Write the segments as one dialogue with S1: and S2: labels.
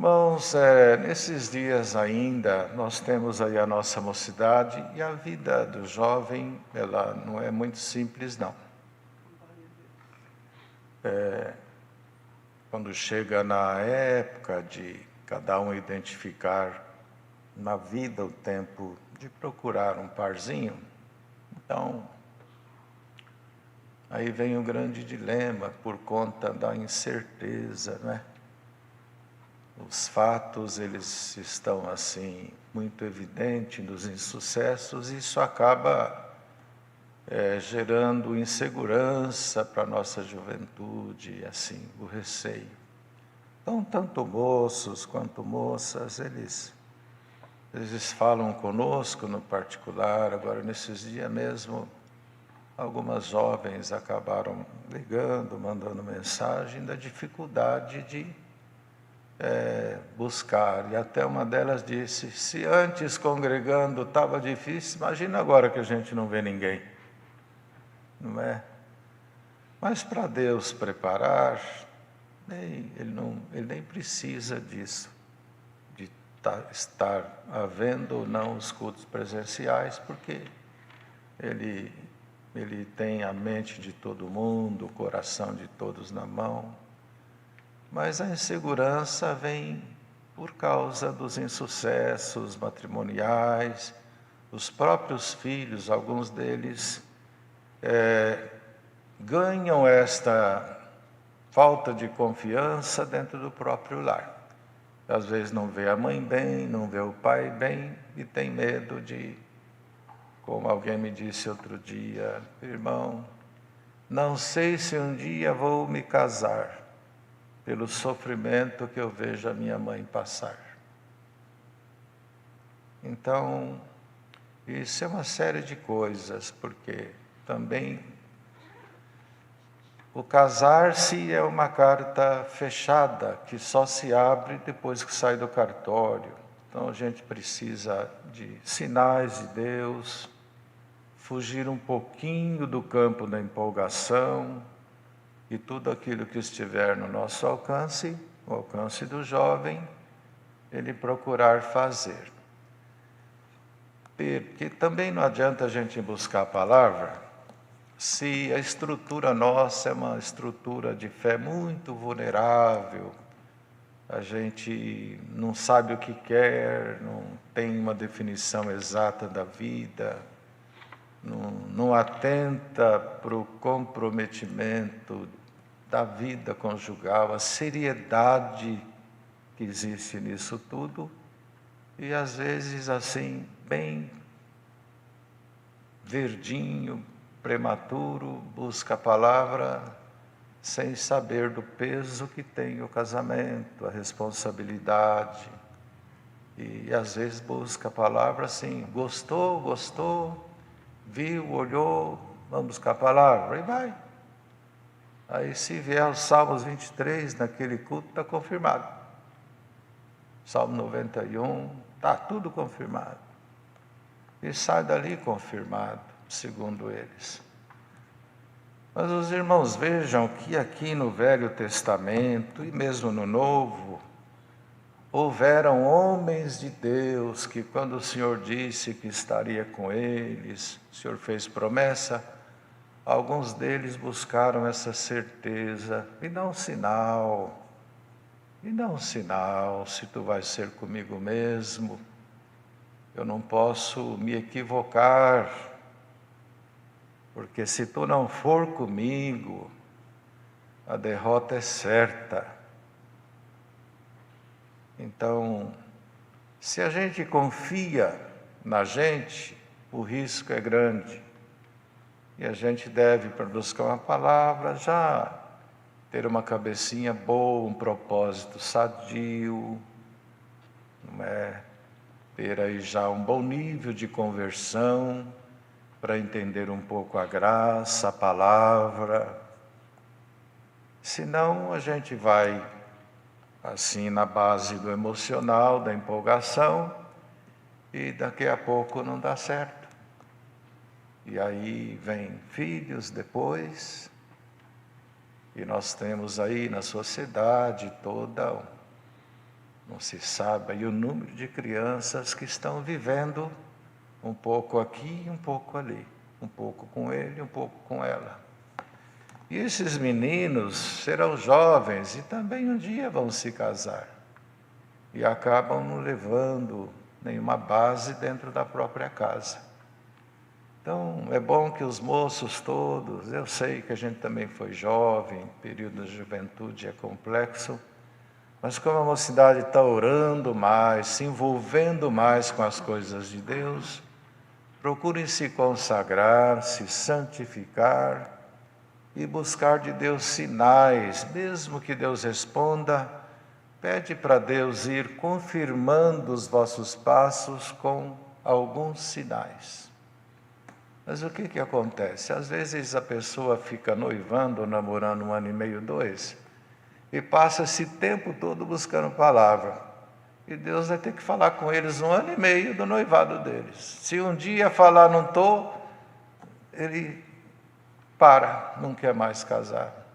S1: Irmãos, nesses dias ainda, nós temos aí a nossa mocidade e a vida do jovem, ela não é muito simples, não. Quando chega na época de cada um identificar na vida o tempo de procurar um parzinho, então, aí vem o grande dilema por conta da incerteza, né? Os fatos, eles estão assim, muito evidentes nos insucessos, e isso acaba gerando insegurança para a nossa juventude, assim, o receio. Então, tanto moços quanto moças, eles falam conosco no particular. Agora, nesses dias mesmo, algumas jovens acabaram ligando, mandando mensagem da dificuldade de buscar. E até uma delas disse, se antes congregando estava difícil, imagina agora que a gente não vê ninguém. Não é? Mas para Deus preparar, ele nem precisa disso, de estar havendo ou não os cultos presenciais, porque Ele tem a mente de todo mundo, o coração de todos na mão. Mas a insegurança vem por causa dos insucessos matrimoniais, os próprios filhos, alguns deles ganham esta falta de confiança dentro do próprio lar. Às vezes não vê a mãe bem, não vê o pai bem e tem medo de, como alguém me disse outro dia, irmão, não sei se um dia vou me casar pelo sofrimento que eu vejo a minha mãe passar. Então, isso é uma série de coisas, porque também o casar-se é uma carta fechada, que só se abre depois que sai do cartório. Então a gente precisa de sinais de Deus, fugir um pouquinho do campo da empolgação, e tudo aquilo que estiver no nosso alcance, o alcance do jovem, ele procurar fazer. Porque também não adianta a gente buscar a palavra, se a estrutura nossa é uma estrutura de fé muito vulnerável, a gente não sabe o que quer, não tem uma definição exata da vida, não atenta para o comprometimento da vida conjugal, a seriedade que existe nisso tudo, e às vezes assim, bem verdinho, prematuro, busca a palavra sem saber do peso que tem o casamento, a responsabilidade. E às vezes busca a palavra assim, gostou, viu, olhou, vamos buscar a palavra, e vai. Aí se vier os Salmos 23, naquele culto, está confirmado. Salmo 91, está tudo confirmado. E sai dali confirmado, segundo eles. Mas os irmãos vejam que aqui no Velho Testamento e mesmo no Novo, houveram homens de Deus que quando o Senhor disse que estaria com eles, o Senhor fez promessa, alguns deles buscaram essa certeza, me dá um sinal, se tu vais ser comigo mesmo, eu não posso me equivocar, porque se tu não for comigo, a derrota é certa. Então, se a gente confia na gente, o risco é grande. E a gente deve, para buscar uma palavra, já ter uma cabecinha boa, um propósito sadio, não é? Ter aí já um bom nível de conversão, para entender um pouco a graça, a palavra. Senão a gente vai assim na base do emocional, da empolgação, e daqui a pouco não dá certo. E aí vem filhos depois, e nós temos aí na sociedade toda não se sabe aí o número de crianças que estão vivendo um pouco aqui e um pouco ali, um pouco com ele, um pouco com ela. E esses meninos serão jovens e também um dia vão se casar. E acabam não levando nenhuma base dentro da própria casa. Então, é bom que os moços todos, eu sei que a gente também foi jovem, período de juventude é complexo, mas como a mocidade está orando mais, se envolvendo mais com as coisas de Deus, procurem se consagrar, se santificar e buscar de Deus sinais, mesmo que Deus responda, pede para Deus ir confirmando os vossos passos com alguns sinais. Mas o que acontece? Às vezes a pessoa fica noivando, namorando 1 ano e meio, 2, e passa esse tempo todo buscando palavra. E Deus vai ter que falar com eles 1 ano e meio do noivado deles. Se um dia falar não estou, ele não quer mais casar.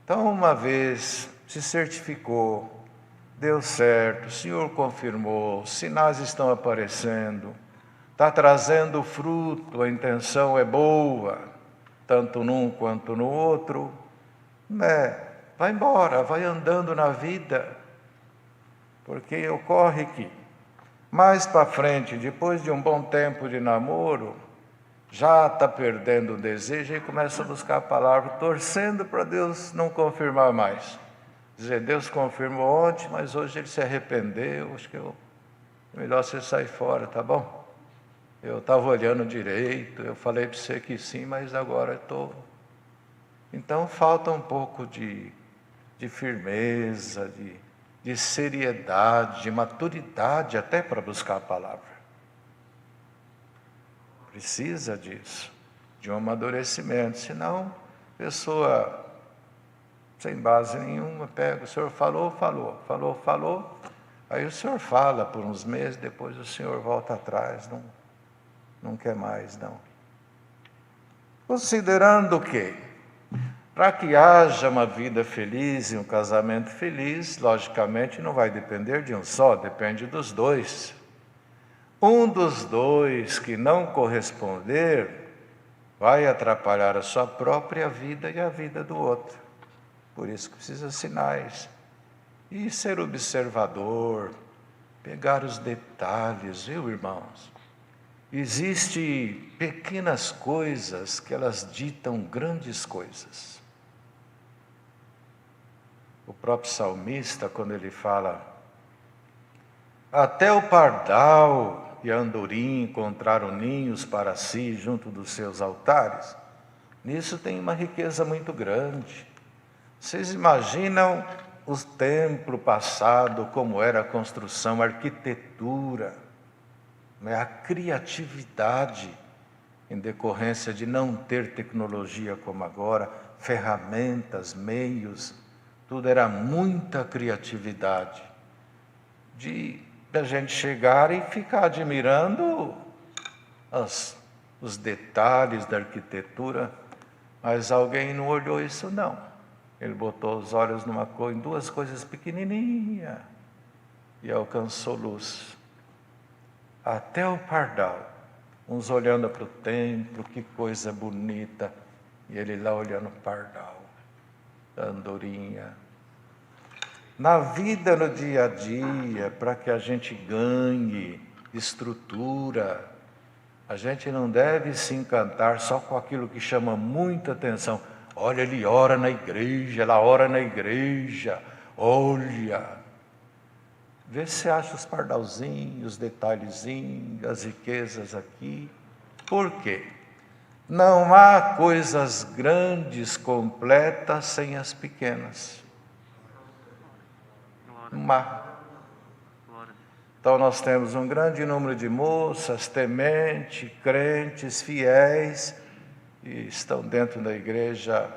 S1: Então, uma vez se certificou, deu certo, o Senhor confirmou, sinais estão aparecendo, está trazendo fruto, a intenção é boa, tanto num quanto no outro, vai embora, vai andando na vida, porque ocorre que, mais para frente, depois de um bom tempo de namoro, já está perdendo o desejo e começa a buscar a palavra, torcendo para Deus não confirmar mais. Dizer, Deus confirmou ontem, mas hoje ele se arrependeu, acho que é melhor você sair fora, tá bom? Eu estava olhando direito, eu falei para você que sim, mas agora estou... Então falta um pouco de firmeza, de seriedade, de maturidade até para buscar a palavra. Precisa disso, de um amadurecimento, senão a pessoa sem base nenhuma pega, o senhor falou, aí o senhor fala por uns meses, depois o senhor volta atrás, não quer mais não. Considerando que, para que haja uma vida feliz e um casamento feliz, logicamente não vai depender de um só, depende dos dois. Um dos dois que não corresponder vai atrapalhar a sua própria vida e a vida do outro. Por isso que precisa de sinais. E ser observador, pegar os detalhes, viu, irmãos? Existem pequenas coisas que elas ditam grandes coisas. O próprio salmista, quando ele fala, até o pardal e a andorinha encontraram ninhos para si junto dos seus altares, nisso tem uma riqueza muito grande. Vocês imaginam o templo passado, como era a construção, a arquitetura, a criatividade, em decorrência de não ter tecnologia como agora, ferramentas, meios, tudo era muita criatividade. Da gente chegar e ficar admirando os detalhes da arquitetura, mas alguém não olhou isso não. Ele botou os olhos em 2 coisas pequenininhas e alcançou luz. Até o pardal, uns olhando para o templo, que coisa bonita, e ele lá olhando o pardal, a andorinha. Na vida, no dia a dia, para que a gente ganhe estrutura, a gente não deve se encantar só com aquilo que chama muita atenção. Olha, ele ora na igreja, ela ora na igreja, olha. Vê se você acha os pardalzinhos, os detalhezinhos, as riquezas aqui. Por quê? Não há coisas grandes, completas, sem as pequenas. Então nós temos um grande número de moças, tementes, crentes, fiéis, e estão dentro da igreja,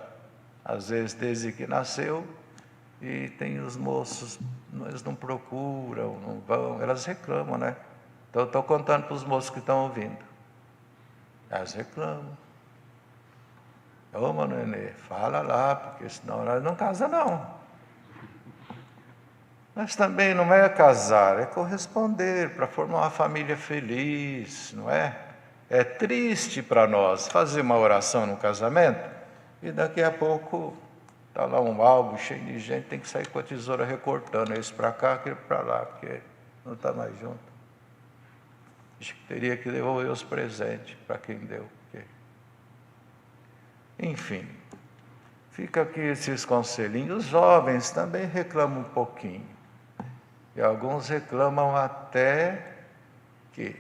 S1: às vezes desde que nasceu, e tem os moços, eles não procuram, não vão, elas reclamam, né? Então eu estou contando para os moços que estão ouvindo. Elas reclamam. Ô, mano, Nenê, fala lá, porque senão elas não casam não. Mas também não é casar, é corresponder para formar uma família feliz, não é? É triste para nós fazer uma oração no casamento e daqui a pouco está lá um álbum cheio de gente, tem que sair com a tesoura recortando esse para cá, aquele para lá, porque não está mais junto. Acho que teria que devolver os presentes para quem deu. Porque... Enfim, fica aqui esses conselhinhos. Os jovens também reclamam um pouquinho. E alguns reclamam até que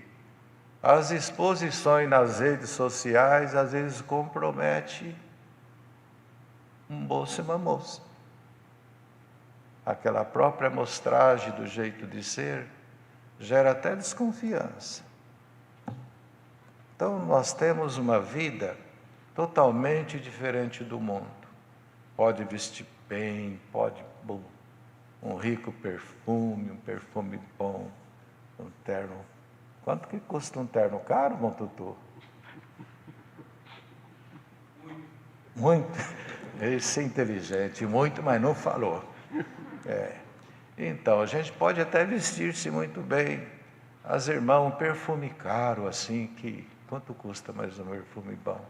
S1: as exposições nas redes sociais às vezes comprometem um moço e uma moça. Aquela própria amostragem do jeito de ser gera até desconfiança. Então nós temos uma vida totalmente diferente do mundo. Pode vestir bem, pode um rico perfume, um perfume bom, um terno. Quanto que custa um terno caro, Bom Tutu? Muito. Esse é inteligente, muito, mas não falou. Então, a gente pode até vestir-se muito bem. As irmãs, um perfume caro, assim, que... Quanto custa mais um perfume bom?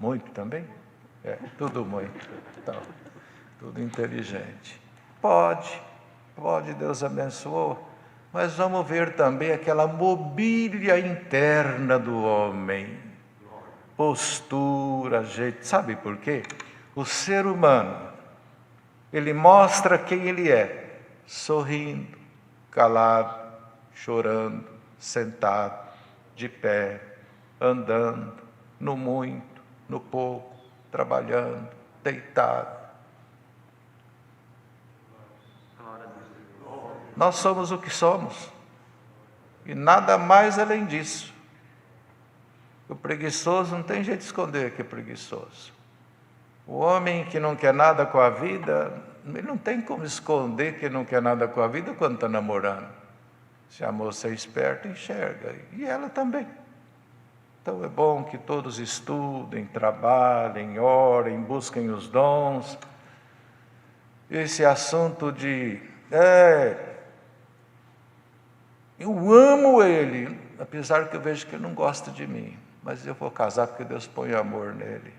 S1: Muito também? Tudo muito. Então, tudo inteligente. Pode, Deus abençoou. Mas vamos ver também aquela mobília interna do homem. Postura, jeito. Sabe por quê? O ser humano, ele mostra quem ele é. Sorrindo, calado, chorando, sentado, de pé, andando, no muito, no pouco, trabalhando, deitado. Nós somos o que somos. E nada mais além disso. O preguiçoso não tem jeito de esconder que é preguiçoso. O homem que não quer nada com a vida, ele não tem como esconder que não quer nada com a vida quando está namorando. Se a moça é esperta, enxerga. E ela também. Então é bom que todos estudem, trabalhem, orem, busquem os dons. Esse assunto de... eu amo ele, apesar que eu vejo que ele não gosta de mim. Mas eu vou casar porque Deus põe amor nele.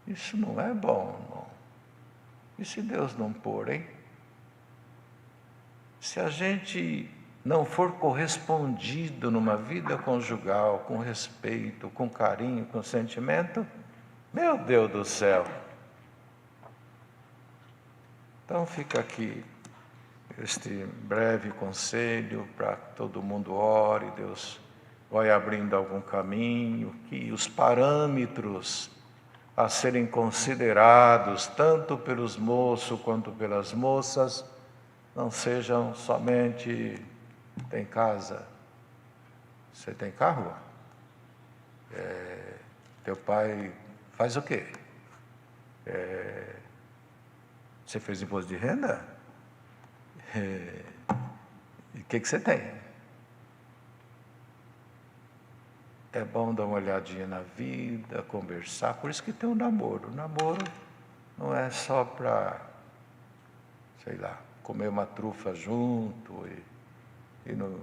S1: Isso não é bom, irmão. E se Deus não pôr, hein? Se a gente não for correspondido numa vida conjugal, com respeito, com carinho, com sentimento, meu Deus do céu. Então fica aqui este breve conselho para que todo mundo ore, Deus vai abrindo algum caminho, que os parâmetros a serem considerados, tanto pelos moços quanto pelas moças, não sejam somente, tem casa, você tem carro? Teu pai faz o quê? Você fez imposto de renda? E o que você tem? É bom dar uma olhadinha na vida, conversar, por isso que tem o namoro. O namoro não é só para, sei lá, comer uma trufa junto e no...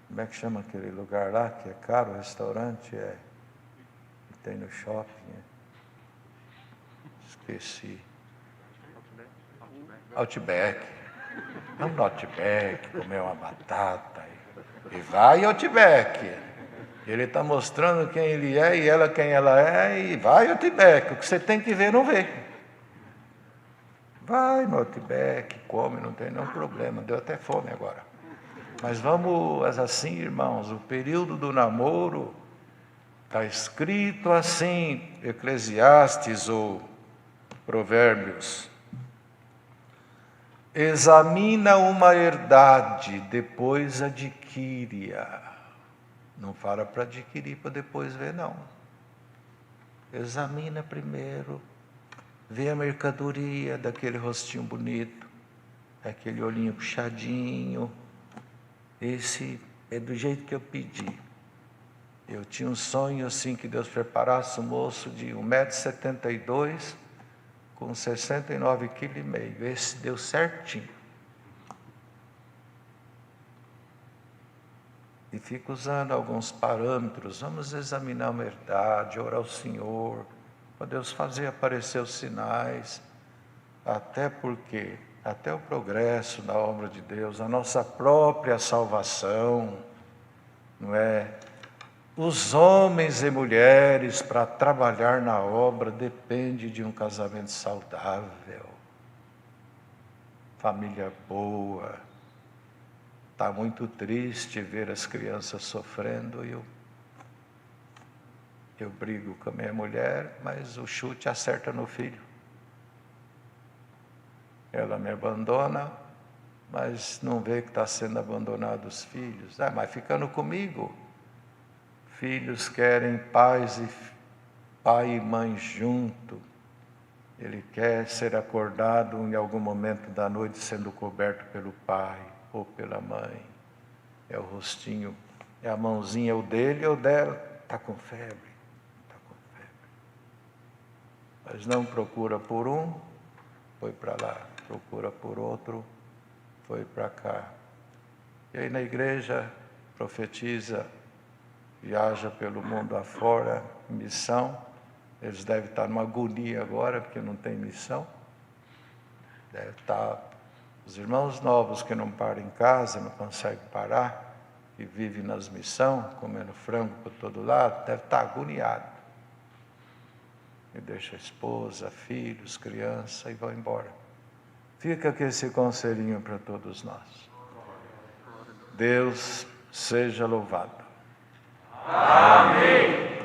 S1: Como é que chama aquele lugar lá, que é caro, o restaurante, que tem no shopping? Esqueci. Outback. Vamos no Outback, comer uma batata. E vai Outback. Ele está mostrando quem ele é e ela quem ela é, e vai Outback. O que você tem que ver, não vê. Vai no Outback, come, não tem nenhum problema. Deu até fome agora. Mas vamos assim, irmãos, o período do namoro está escrito assim, Eclesiastes ou Provérbios. Examina uma herdade, depois adquire-a. Não fala para adquirir, para depois ver, não. Examina primeiro, vê a mercadoria daquele rostinho bonito, aquele olhinho puxadinho. Esse é do jeito que eu pedi. Eu tinha um sonho assim, que Deus preparasse um moço de 1,72 m, com 69,5 kg. Esse deu certinho. E fico usando alguns parâmetros. Vamos examinar a verdade, orar ao Senhor, para Deus fazer aparecer os sinais. Até porque, até o progresso da obra de Deus, a nossa própria salvação, não é? Os homens e mulheres para trabalhar na obra depende de um casamento saudável, família boa. Está muito triste ver as crianças sofrendo. Eu brigo com a minha mulher, mas o chute acerta no filho. Ela me abandona, mas não vê que está sendo abandonado os filhos. Mas ficando comigo. Filhos querem pai e mãe junto. Ele quer ser acordado em algum momento da noite sendo coberto pelo pai ou pela mãe. É o rostinho, é a mãozinha, o dele ou dela. Está com febre, está com febre. Mas não procura por um, foi para lá. Procura por outro, foi para cá. E aí na igreja profetiza, viaja pelo mundo afora, missão. Eles devem estar numa agonia agora, porque não tem missão. Deve estar os irmãos novos que não param em casa, não conseguem parar, que vivem nas missões, comendo frango por todo lado, deve estar agoniado. E deixa a esposa, filhos, criança e vão embora. Fica aqui esse conselhinho para todos nós. Deus seja louvado. Amém.